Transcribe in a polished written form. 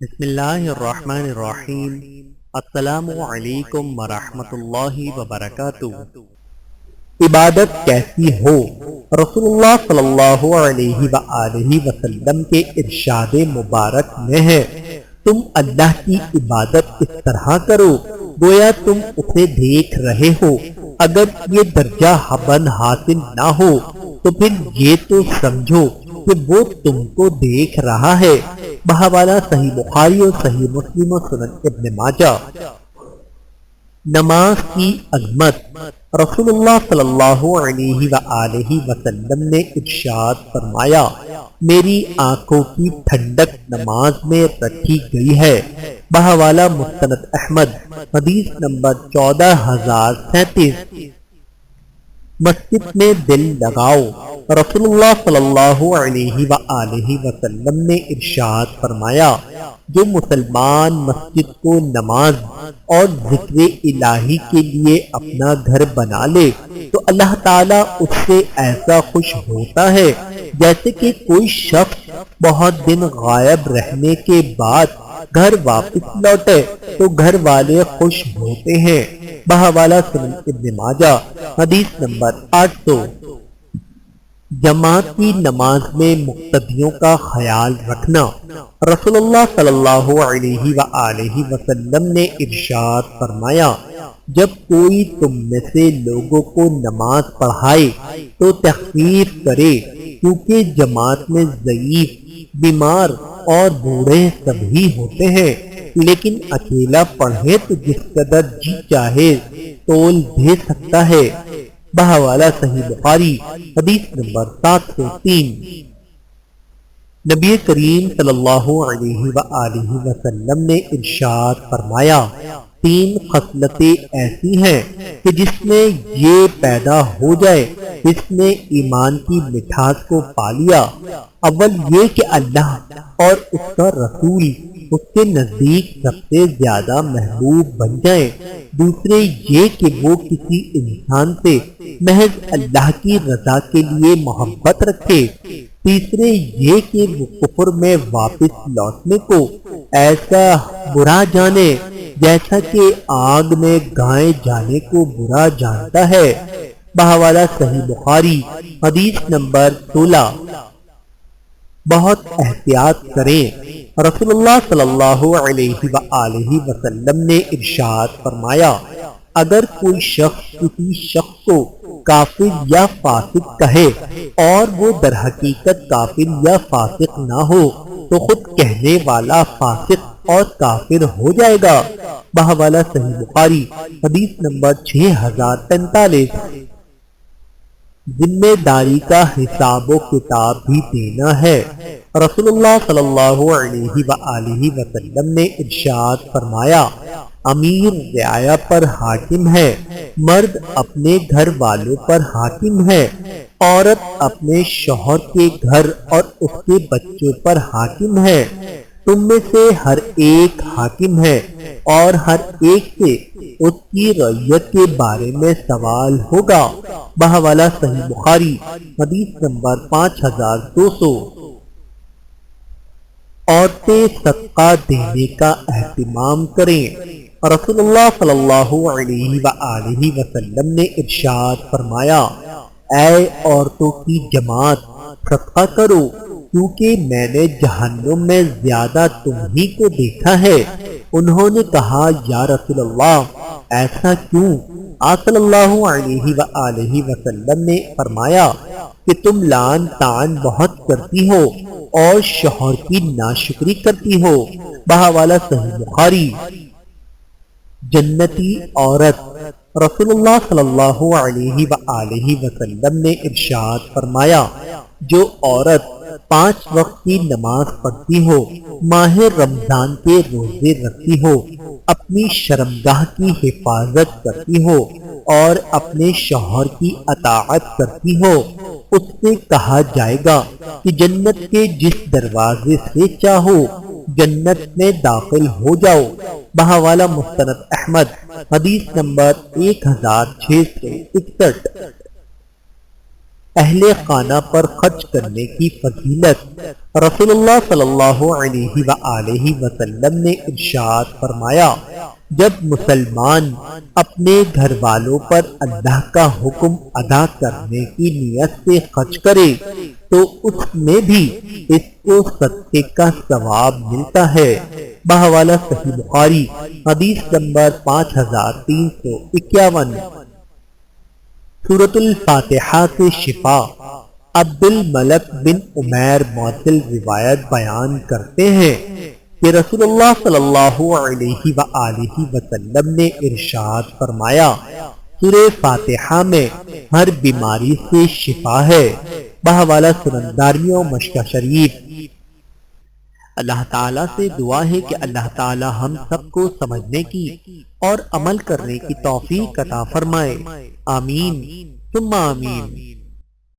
بسم اللہ الرحمن الرحیم۔ السلام علیکم ورحمۃ اللہ وبرکاتہ۔ عبادت کیسی ہو؟ رسول اللہ صلی اللہ علیہ وآلہ وسلم کے ارشاد مبارک میں ہے، تم اللہ کی عبادت اس طرح کرو گویا تم اسے دیکھ رہے ہو۔ اگر یہ درجہ بن حاصل نہ ہو تو پھر یہ تو سمجھو کہ وہ تم کو دیکھ رہا ہے۔ بحوالہ صحیح بخاری اور صحیح مسلم و سنن ابن ماجہ۔ نماز کی عظمت۔ رسول اللہ صلی اللہ علیہ وآلہ وسلم نے ارشاد فرمایا، میری آنکھوں کی ٹھنڈک نماز میں رکھی گئی ہے۔ بحوالہ مستند احمد، حدیث نمبر 14037۔ مسجد میں دل لگاؤ۔ رسول اللہ صلی اللہ علیہ وآلہ وسلم نے ارشاد فرمایا، جو مسلمان مسجد کو نماز اور ذکر الہی کے لیے اپنا گھر بنا لے تو اللہ تعالیٰ اس سے ایسا خوش ہوتا ہے جیسے کہ کوئی شخص بہت دن غائب رہنے کے بعد گھر واپس لوٹے تو گھر والے خوش ہوتے ہیں۔ بحوالہ سنن ابن ماجہ، حدیث نمبر 800۔ جماعت کی نماز میں مقتدیوں کا خیال رکھنا۔ رسول اللہ صلی اللہ علیہ وآلہ وسلم نے ارشاد فرمایا، جب کوئی تم میں سے لوگوں کو نماز پڑھائے تو تخفیف کرے، کیونکہ جماعت میں ضعیف، بیمار اور بوڑھے سبھی ہوتے ہیں، لیکن اکیلا پڑھے تو جس قدر جی چاہے تول دے سکتا ہے۔ بحوالہ صحیح بخاری، حدیث نمبر 703۔ نبی کریم صلی اللہ علیہ وآلہ وسلم نے ارشاد فرمایا، 3 خصلتیں ایسی ہیں کہ جس میں یہ پیدا ہو جائے اس نے ایمان کی مٹھاس کو پا لیا۔ اول یہ کہ اللہ اور اس کا رسول اس کے نزدیک سب سے زیادہ محبوب بن جائیں۔ دوسرے یہ کہ وہ کسی انسان سے محض اللہ کی رضا کے لیے محبت رکھے۔ تیسرے یہ کہ وہ کفر میں واپس لوٹنے کو ایسا برا جانے جیسا کہ آگ میں گائے جانے کو برا جانتا ہے۔ بحوالہ صحیح بخاری، حدیث نمبر 16۔ بہت احتیاط کریں۔ رسول اللہ صلی اللہ علیہ وآلہ وسلم نے ارشاد فرمایا، اگر کوئی شخص کسی شخص کو کافر یا فاسق کہے اور وہ در حقیقت کافر یا فاسق نہ ہو تو خود کہنے والا فاسق اور کافر ہو جائے گا۔ بحوالہ صحیح بخاری، حدیث نمبر 6045۔ ذمہ داری کا حساب و کتاب بھی دینا ہے۔ رسول اللہ صلی اللہ علیہ وآلہ وسلم نے ارشاد فرمایا، امیر رعایا پر حاکم ہے، مرد اپنے گھر والوں پر حاکم ہے، عورت اپنے شوہر کے گھر اور اس کے بچوں پر حاکم ہے۔ تم میں سے ہر ایک حاکم ہے اور ہر ایک سے اس کی رعیت کے بارے میں سوال ہوگا۔ بحوالہ صحیح بخاری، حدیث نمبر 5200۔ عورتیں صدقہ دینے کا اہتمام کریں۔ رسول اللہ صلی اللہ علیہ وآلہ وسلم نے ارشاد فرمایا، اے عورتوں کی جماعت، صدقہ کرو، کیونکہ میں نے جہنم میں زیادہ تم ہی کو دیکھا ہے۔ انہوں نے کہا، یا رسول اللہ، ایسا کیوں؟ آپ صلی اللہ علیہ وآلہ وسلم نے فرمایا کہ تم لعن طعن بہت کرتی ہو اور شوہر کی ناشکری کرتی ہو۔ بحوالہ صحیح بخاری۔ جنتی عورت۔ رسول اللہ صلی اللہ علیہ وآلہ وسلم نے ارشاد فرمایا، جو عورت 5 وقت کی نماز پڑھتی ہو، ماہ رمضان کے روزے رکھتی ہو، اپنی شرمگاہ کی حفاظت کرتی ہو اور اپنے شوہر کی اطاعت کرتی ہو، اس سے کہا جائے گا کہ جنت کے جس دروازے سے چاہو جنت میں داخل ہو جاؤ۔ بحوالہ مستند احمد، حدیث نمبر 1661۔ اہل خانہ پر خرچ کرنے کی فضیلت رسول اللہ صلی اللہ علیہ وآلہ وسلم نے ارشاد فرمایا، جب مسلمان اپنے گھر والوں پر اللہ کا حکم ادا کرنے کی نیت سے خرچ کرے تو اس میں بھی اس کو صدقے کا ثواب ملتا ہے۔ بحوالہ صحیح بخاری حدیث نمبر 5351۔ سورۃ الفاتحہ سے شفا۔ عبد الملک بن عمیر معطل روایت بیان کرتے ہیں کہ رسول اللہ صلی اللہ علیہ وآلہ وسلم نے ارشاد فرمایا، سورہ فاتحہ میں ہر بیماری سے شفا ہے۔ بحوالہ سنن دارمی و مشکہ شریف۔ اللہ تعالیٰ سے دعا ہے کہ اللہ تعالیٰ ہم سب کو سمجھنے کی اور عمل کرنے کی توفیق عطا فرمائے۔ آمین ثم آمین۔